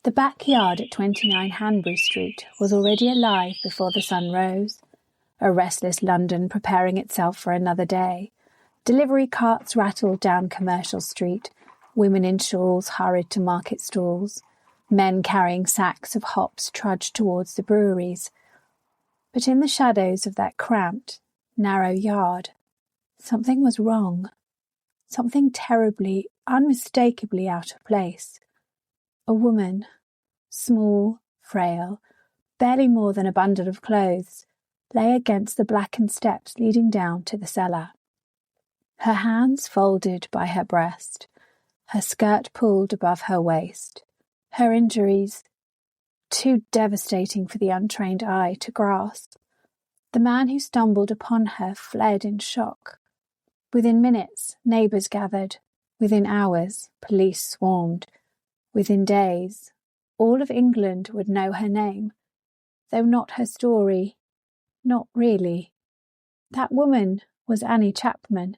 The backyard at 29 Hanbury Street was already alive before the sun rose, a restless London preparing itself for another day. Delivery carts rattled down Commercial Street, women in shawls hurried to market stalls, men carrying sacks of hops trudged towards the breweries. But in the shadows of that cramped, narrow yard, something was wrong, something terribly, unmistakably out of place. A woman, small, frail, barely more than a bundle of clothes, lay against the blackened steps leading down to the cellar. Her hands folded by her breast, her skirt pulled above her waist, her injuries too devastating for the untrained eye to grasp. The man who stumbled upon her fled in shock. Within minutes, neighbours gathered. Within hours, police swarmed. Within days, all of England would know her name, though not her story. Not really. That woman was Annie Chapman.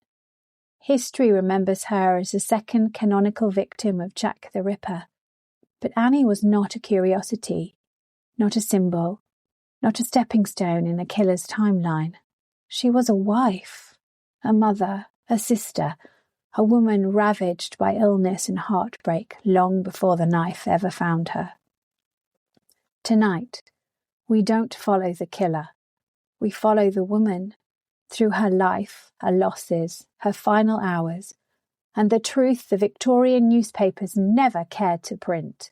History remembers her as the second canonical victim of Jack the Ripper. But Annie was not a curiosity, not a symbol, not a stepping stone in a killer's timeline. She was a wife, a mother, a sister, a woman ravaged by illness and heartbreak long before the knife ever found her. Tonight, we don't follow the killer. We follow the woman through her life, her losses, her final hours, and the truth the Victorian newspapers never cared to print,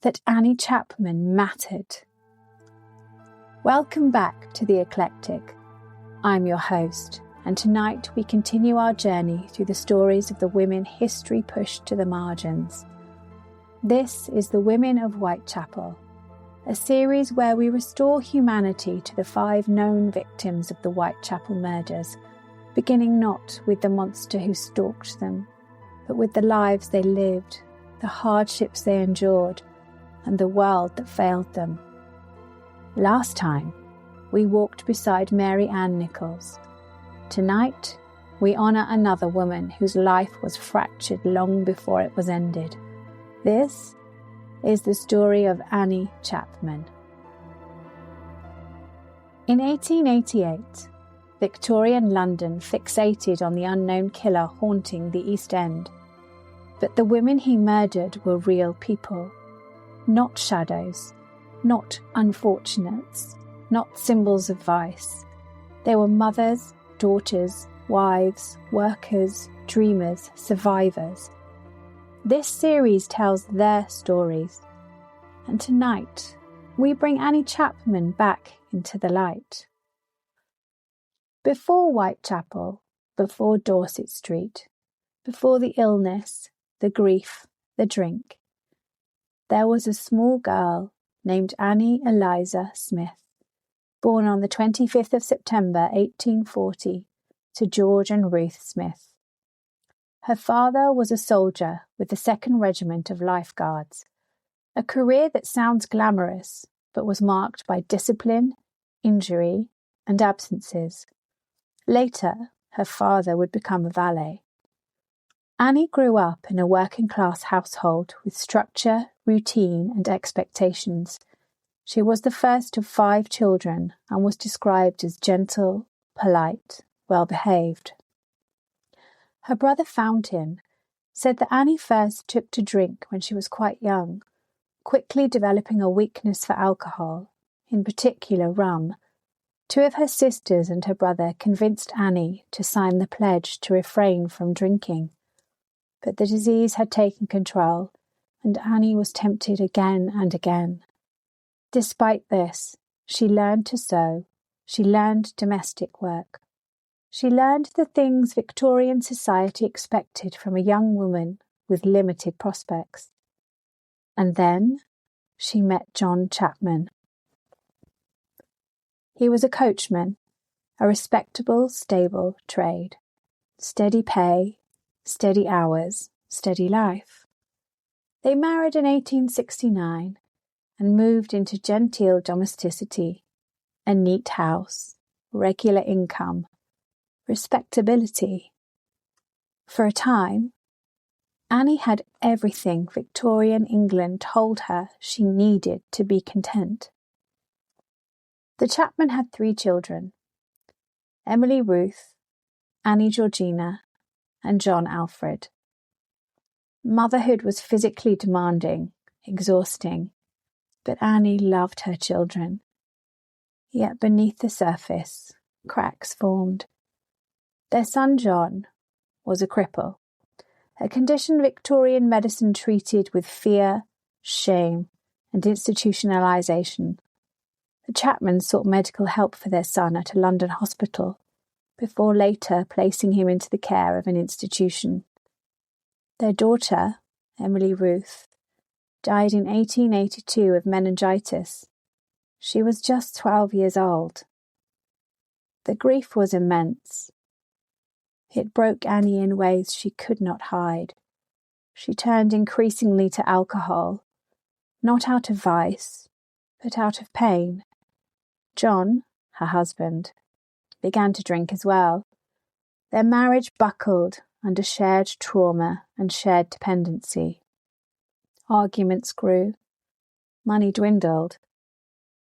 that Annie Chapman mattered. Welcome back to the Eclectic. I'm your host, and tonight we continue our journey through the stories of the women history pushed to the margins. This is The Women of Whitechapel, a series where we restore humanity to the 5 known victims of the Whitechapel murders, beginning not with the monster who stalked them, but with the lives they lived, the hardships they endured, and the world that failed them. Last time, we walked beside Mary Ann Nichols. Tonight, we honour another woman whose life was fractured long before it was ended. This is the story of Annie Chapman. In 1888, Victorian London fixated on the unknown killer haunting the East End. But the women he murdered were real people, not shadows, not unfortunates, not symbols of vice. They were mothers, daughters, wives, workers, dreamers, survivors. This series tells their stories, and tonight we bring Annie Chapman back into the light. Before Whitechapel, before Dorset Street, before the illness, the grief, the drink, there was a small girl named Annie Eliza Smith, born on the 25th of September 1840 to George and Ruth Smith. Her father was a soldier with the 2nd Regiment of Life Guards, a career that sounds glamorous but was marked by discipline, injury, and absences. Later, her father would become a valet. Annie grew up in a working-class household with structure, routine, and expectations. She was the first of 5 children and was described as gentle, polite, well-behaved. Her brother Fountain said that Annie first took to drink when she was quite young, quickly developing a weakness for alcohol, in particular rum. 2 of her sisters and her brother convinced Annie to sign the pledge to refrain from drinking. But the disease had taken control, and Annie was tempted again and again. Despite this, she learned to sew, she learned domestic work. She learned the things Victorian society expected from a young woman with limited prospects. And then she met John Chapman. He was a coachman, a respectable, stable trade. Steady pay, steady hours, steady life. They married in 1869 and moved into genteel domesticity, a neat house, regular income, respectability. For a time, Annie had everything Victorian England told her she needed to be content. The Chapman had 3 children: Emily Ruth, Annie Georgina, and John Alfred. Motherhood was physically demanding, exhausting, but Annie loved her children. Yet beneath the surface, cracks formed. Their son John was a cripple, a condition Victorian medicine treated with fear, shame, and institutionalisation. The Chapmans sought medical help for their son at a London hospital, before later placing him into the care of an institution. Their daughter, Emily Ruth, died in 1882 of meningitis. She was just 12 years old. The grief was immense. It broke Annie in ways she could not hide. She turned increasingly to alcohol, not out of vice, but out of pain. John, her husband, began to drink as well. Their marriage buckled under shared trauma and shared dependency. Arguments grew. Money dwindled.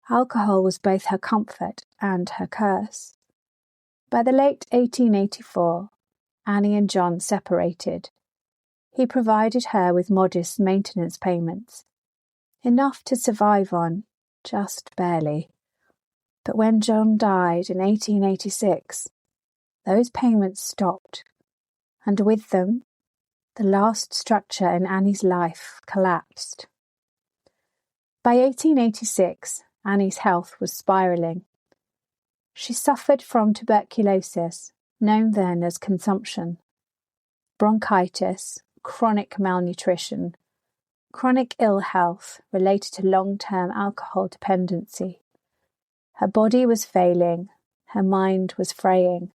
Alcohol was both her comfort and her curse. By the late 1884, Annie and John separated. He provided her with modest maintenance payments, enough to survive on, just barely. But when John died in 1886, those payments stopped, and with them, the last structure in Annie's life collapsed. By 1886, Annie's health was spiralling. She suffered from tuberculosis, known then as consumption, bronchitis, chronic malnutrition, chronic ill health related to long-term alcohol dependency. Her body was failing, her mind was fraying,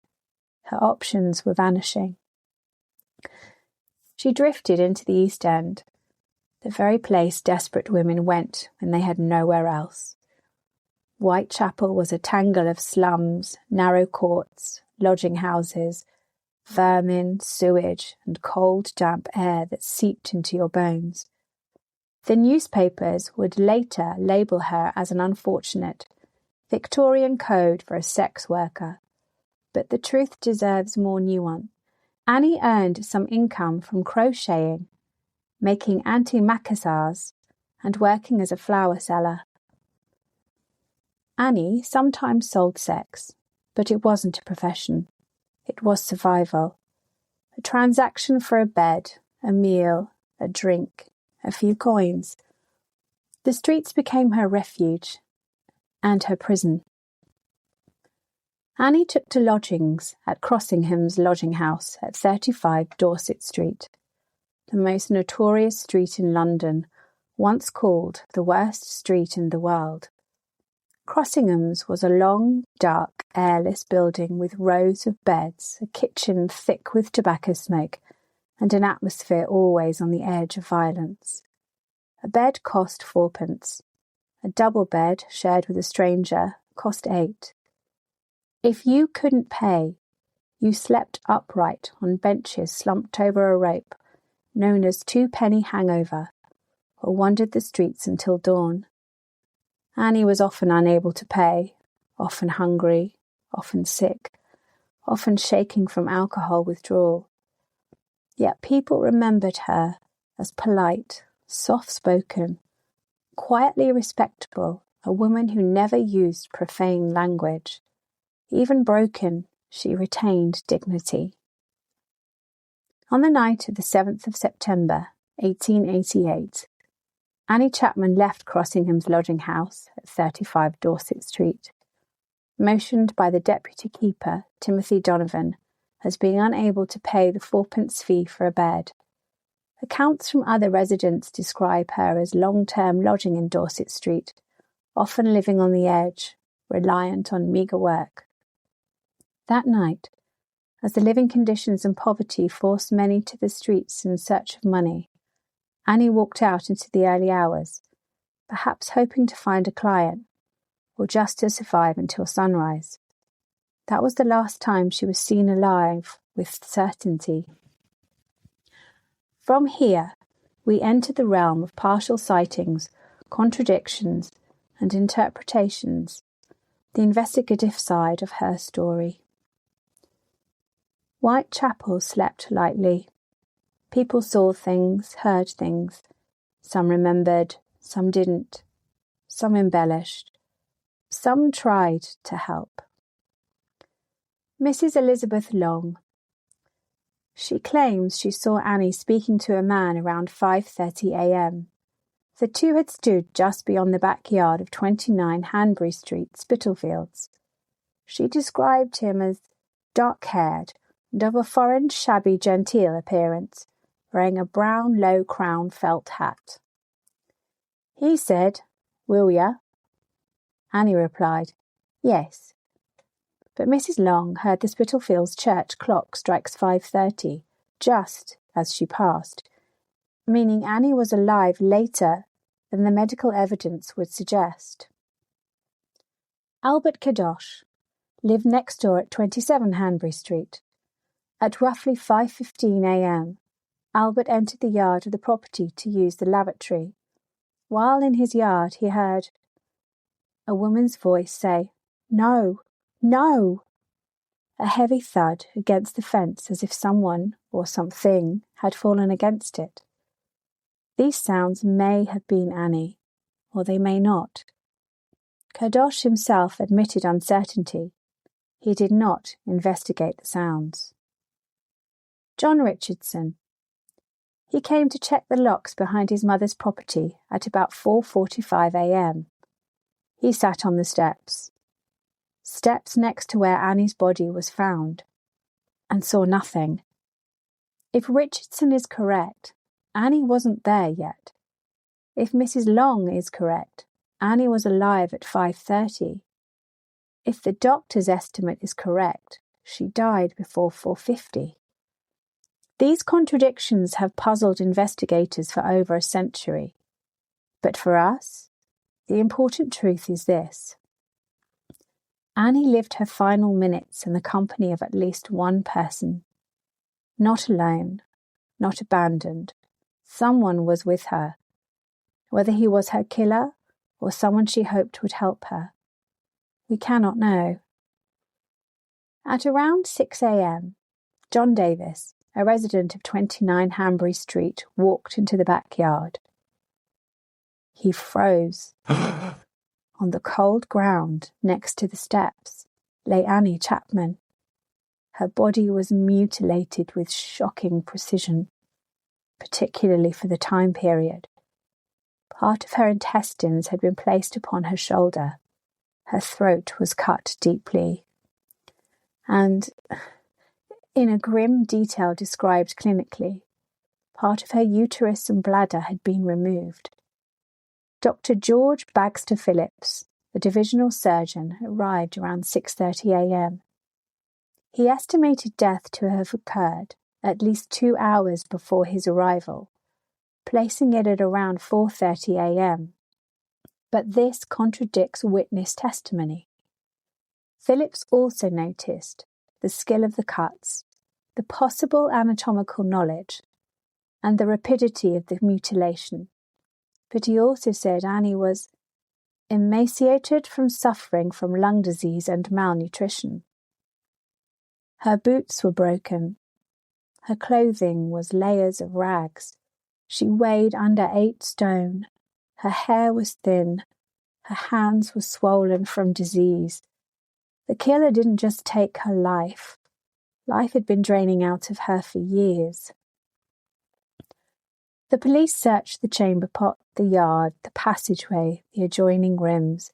her options were vanishing. She drifted into the East End, the very place desperate women went when they had nowhere else. Whitechapel was a tangle of slums, narrow courts, lodging houses, vermin, sewage, and cold, damp air that seeped into your bones. The newspapers would later label her as an unfortunate, Victorian code for a sex worker. But the truth deserves more nuance. Annie earned some income from crocheting, making antimacassars, and working as a flower seller. Annie sometimes sold sex, but it wasn't a profession. It was survival. A transaction for a bed, a meal, a drink, a few coins. The streets became her refuge and her prison. Annie took to lodgings at Crossingham's lodging house at 35 Dorset Street, the most notorious street in London, once called the worst street in the world. Crossingham's was a long, dark, airless building with rows of beds, a kitchen thick with tobacco smoke, and an atmosphere always on the edge of violence. A bed cost 4p. A double bed, shared with a stranger, cost 8. If you couldn't pay, you slept upright on benches slumped over a rope, known as 2-penny hangover, or wandered the streets until dawn. Annie was often unable to pay, often hungry, often sick, often shaking from alcohol withdrawal. Yet people remembered her as polite, soft-spoken, quietly respectable, a woman who never used profane language. Even broken, she retained dignity. On the night of the 7th of September, 1888, Annie Chapman left Crossingham's lodging house at 35 Dorset Street, motioned by the deputy keeper, Timothy Donovan, as being unable to pay the 4p fee for a bed. Accounts from other residents describe her as long-term lodging in Dorset Street, often living on the edge, reliant on meagre work. That night, as the living conditions and poverty forced many to the streets in search of money, Annie walked out into the early hours, perhaps hoping to find a client, or just to survive until sunrise. That was the last time she was seen alive with certainty. From here, we enter the realm of partial sightings, contradictions, and interpretations, the investigative side of her story. Whitechapel slept lightly. People saw things, heard things. Some remembered, some didn't. Some embellished. Some tried to help. Mrs. Elizabeth Long. She claims she saw Annie speaking to a man around 5:30 a.m. The two had stood just beyond the backyard of 29 Hanbury Street, Spitalfields. She described him as dark-haired and of a foreign, shabby, genteel appearance, wearing a brown, low-crowned felt hat. He said, "Will ya?" Annie replied, "Yes." But Mrs. Long heard the Spitalfields church clock strikes 5:30, just as she passed, meaning Annie was alive later than the medical evidence would suggest. Albert Kadosh lived next door at 27 Hanbury Street. At roughly 5:15 a.m, Albert entered the yard of the property to use the lavatory. While in his yard, he heard a woman's voice say, "No, no!" A heavy thud against the fence as if someone or something had fallen against it. These sounds may have been Annie, or they may not. Kadosh himself admitted uncertainty. He did not investigate the sounds. John Richardson. He came to check the locks behind his mother's property at about 4:45 a.m. He sat on the steps next to where Annie's body was found, and saw nothing. If Richardson is correct, Annie wasn't there yet. If Mrs. Long is correct, Annie was alive at 5:30. If the doctor's estimate is correct, she died before 4:50. These contradictions have puzzled investigators for over a century. But for us, the important truth is this. Annie lived her final minutes in the company of at least one person. Not alone, not abandoned. Someone was with her. Whether he was her killer or someone she hoped would help her, we cannot know. At around 6 a.m, John Davis, a resident of 29 Hanbury Street, walked into the backyard. He froze. On the cold ground next to the steps lay Annie Chapman. Her body was mutilated with shocking precision, particularly for the time period. Part of her intestines had been placed upon her shoulder. Her throat was cut deeply. And, in a grim detail described clinically, part of her uterus and bladder had been removed. Dr. George Bagster Phillips, the divisional surgeon, arrived around 6:30 a.m. He estimated death to have occurred at least 2 hours before his arrival, placing it at around 4:30 a.m. But this contradicts witness testimony. Phillips also noticed the skill of the cuts, the possible anatomical knowledge, and the rapidity of the mutilation. But he also said Annie was emaciated from suffering from lung disease and malnutrition. Her boots were broken. Her clothing was layers of rags. She weighed under 8 stone. Her hair was thin. Her hands were swollen from disease. The killer didn't just take her life. Life had been draining out of her for years. The police searched the chamber pot, the yard, the passageway, the adjoining rooms.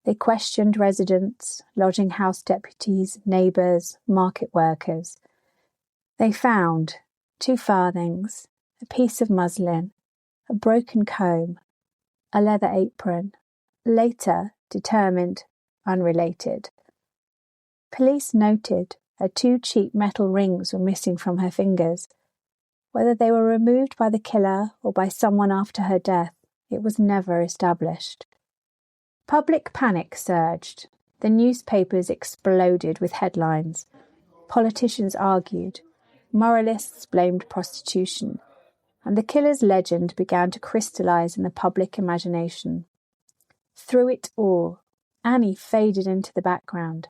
They questioned residents, lodging house deputies, neighbours, market workers. They found 2 farthings, a piece of muslin, a broken comb, a leather apron, later determined unrelated. Police noted her 2 cheap metal rings were missing from her fingers. Whether they were removed by the killer or by someone after her death, it was never established. Public panic surged. The newspapers exploded with headlines. Politicians argued. Moralists blamed prostitution. and the killer's legend began to crystallise in the public imagination. Through it all, Annie faded into the background,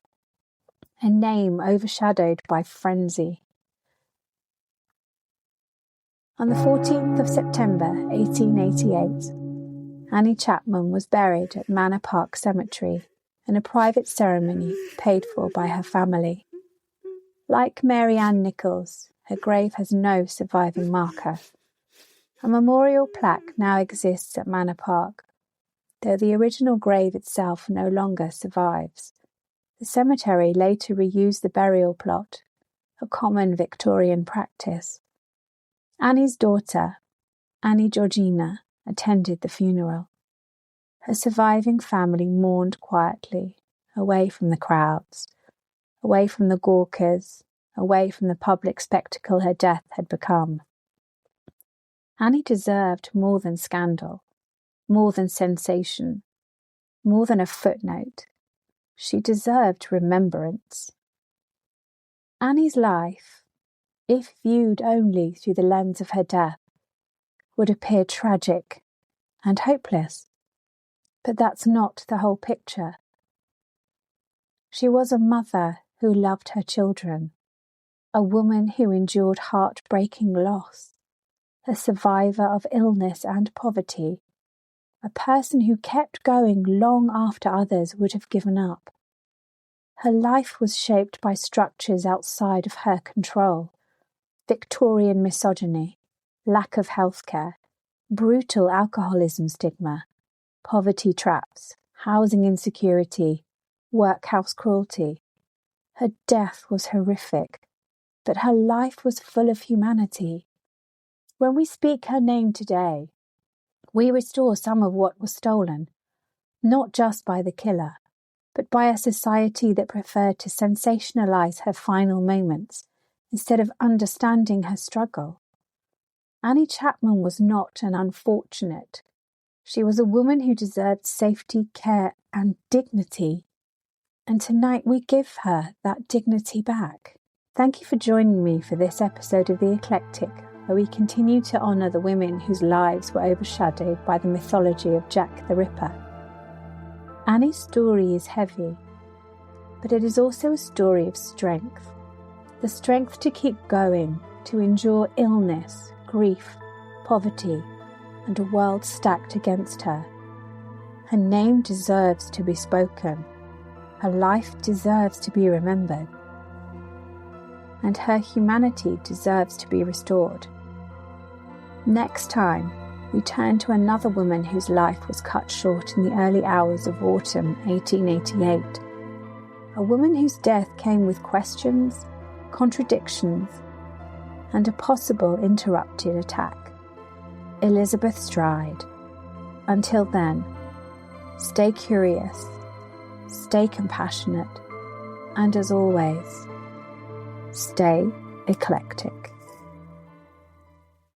a name overshadowed by frenzy. On the 14th of September 1888, Annie Chapman was buried at Manor Park Cemetery in a private ceremony paid for by her family. Like Mary Ann Nichols, her grave has no surviving marker. A memorial plaque now exists at Manor Park, though the original grave itself no longer survives. The cemetery later reused the burial plot, a common Victorian practice. Annie's daughter, Annie Georgina, attended the funeral. Her surviving family mourned quietly, away from the crowds, away from the gawkers, away from the public spectacle her death had become. Annie deserved more than scandal, more than sensation, more than a footnote. She deserved remembrance. Annie's life, if viewed only through the lens of her death, would appear tragic and hopeless. But that's not the whole picture. She was a mother who loved her children, a woman who endured heartbreaking loss, a survivor of illness and poverty, a person who kept going long after others would have given up. Her life was shaped by structures outside of her control: Victorian misogyny, lack of healthcare, brutal alcoholism stigma, poverty traps, housing insecurity, workhouse cruelty. Her death was horrific, but her life was full of humanity. When we speak her name today, we restore some of what was stolen, not just by the killer, but by a society that preferred to sensationalise her final moments instead of understanding her struggle. Annie Chapman was not an unfortunate. She was a woman who deserved safety, care, and dignity. And tonight we give her that dignity back. Thank you for joining me for this episode of The Eclectic, where we continue to honour the women whose lives were overshadowed by the mythology of Jack the Ripper. Annie's story is heavy, but it is also a story of strength. The strength to keep going, to endure illness, grief, poverty, and a world stacked against her. Her name deserves to be spoken. Her life deserves to be remembered. And her humanity deserves to be restored. Next time, we turn to another woman whose life was cut short in the early hours of autumn 1888. A woman whose death came with questions, contradictions, and a possible interrupted attack. Elizabeth Stride. Until then, stay curious, stay compassionate, and as always, stay eclectic.